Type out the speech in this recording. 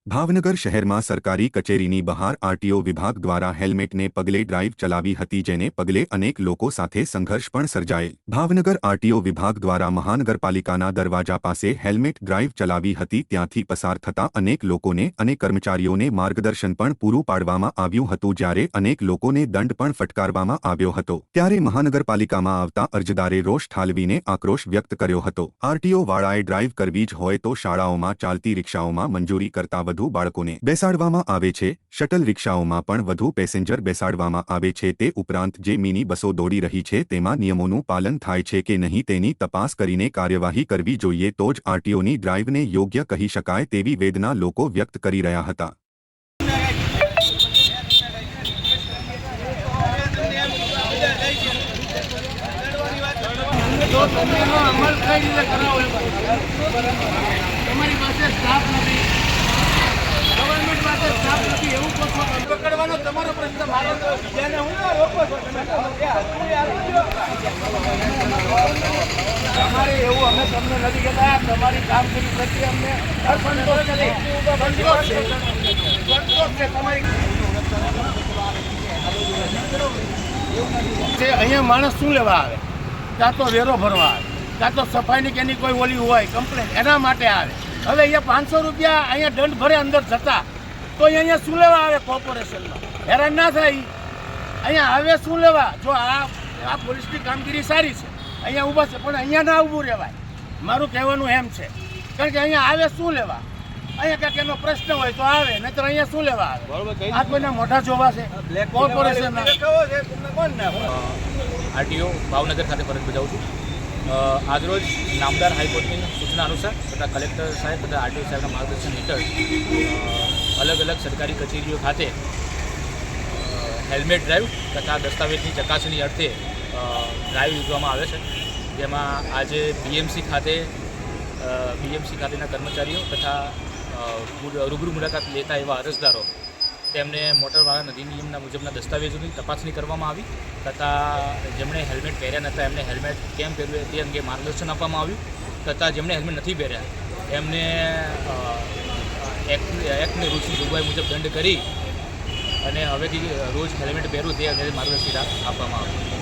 ભાવનગર શહેરમાં સરકારી કચેરીની બહાર આરટીઓ વિભાગ દ્વારા હેલ્મેટને પગલે ડ્રાઇવ ચલાવી હતી, જેને પગલે અનેક લોકો સાથે સંઘર્ષ પણ સર્જાયેલ। ભાવનગર આરટીઓ વિભાગ દ્વારા મહાનગરપાલિકાના દરવાજા પાસે હેલ્મેટ ડ્રાઇવ ચલાવી હતી, ત્યાંથી પસાર થતા અનેક લોકોને અને કર્મચારીઓને માર્ગદર્શન પણ પૂરું પાડવામાં આવ્યું હતું, જ્યારે અનેક લોકોને દંડ પણ ફટકારવામાં આવ્યો હતો। ત્યારે મહાનગરપાલિકામાં આવતા અરજદારે રોષ ઠાલવીને આક્રોશ વ્યક્ત કર્યો હતો। આરટીઓ વાળાએ ડ્રાઇવ કરવી જ હોય તો શાળાઓમાં ચાલતી રિક્ષાઓમાં મંજૂરી કરતા વધુ બાળકોને બેસાડવામાં આવે છે, શટલ રિક્ષાઓમાં પણ વધુ પેસેન્જર બેસાડવામાં આવે છે। તે ઉપરાંત જે મિની બસો દોડી રહી છે તેમાં નિયમોનું પાલન થાય છે કે નહીં તેની તપાસ કરીને કાર્યવાહી કરવી જોઈએ, તો જ આરટીઓની ડ્રાઇવને યોગ્ય કહી શકાય તેવી વેદના લોકો વ્યક્ત કરી રહ્યા હતા। તો તમે એનો અમલ કઈ રીતે કરાવો? તમારી પાસે સ્ટાફ નથી, ગવર્મેન્ટ પાસે સ્ટાફ નથી, એવું કહો છો? પકડવાનો તમારો પ્રશ્ન, મારો જેને હું રોકો છો તમે તમારે એવું અમે તમને નથી કહેતા, તમારી કામગીરી પ્રત્યે અમને અસંતોષ નથી, સંતોષ છે તમારી। અહીંયા માણસ શું લેવા આવે? કાં તો વેરો ભરવા આવે, કાં તો સફાઈની કે એની કોઈ ઓલી હોય કમ્પ્લેન, એના માટે આવે। હવે અહીંયા 500 રૂપિયા અહીંયા દંડ ભરે અંદર જતા, તો અહીંયા શું લેવા આવે? કોર્પોરેશનમાં હેરાન ના થાય, અહીંયા આવે શું લેવા? જો આ પોલીસની કામગીરી સારી છે, અહીંયા ઊભા છે, પણ અહીંયા ના ઊભું રહેવાય, મારું કહેવાનું એમ છે। કારણ કે અહીંયા આવે શું લેવા? અહીંયા કાંઈક એનો પ્રશ્ન હોય તો આવે, નહીતર અહીંયા શું લેવા આવે? આ કોઈના મોઢા જોવા છે કોર્પોરેશનના? આરટીઓ ભાવનગર ખાતે ફરજ બજાવું છું। આજરોજ નામદાર હાઈકોર્ટની સૂચના અનુસાર તથા કલેક્ટર સાહેબ તથા આરટીઓ સાહેબના માર્ગદર્શન હેઠળ અલગ અલગ સરકારી કચેરીઓ ખાતે હેલ્મેટ ડ્રાઇવ તથા દસ્તાવેજની ચકાસણી અર્થે ડ્રાઇવ યોજવામાં આવે છે, જેમાં આજે બીએમસી ખાતેના કર્મચારીઓ તથા રૂબરૂ મુલાકાત લેતા એવા અરજદારો તેમને મોટર વાહન અધિનિયમના મુજબના દસ્તાવેજોની તપાસણી કરવામાં આવી તથા જેમણે હેલ્મેટ પહેર્યા નહોતા એમને હેલ્મેટ કેમ પહેરવું તે અંગે માર્ગદર્શન આપવામાં આવ્યું તથા જેમણે હેલ્મેટ નથી પહેર્યા એમને એક્ટની રૂલ્સની જોગવાઈ મુજબ દંડ કરી અને હવેથી રોજ હેલ્મેટ પહેરવું તે અંગે માર્ગદર્શિકા આપવામાં આવી।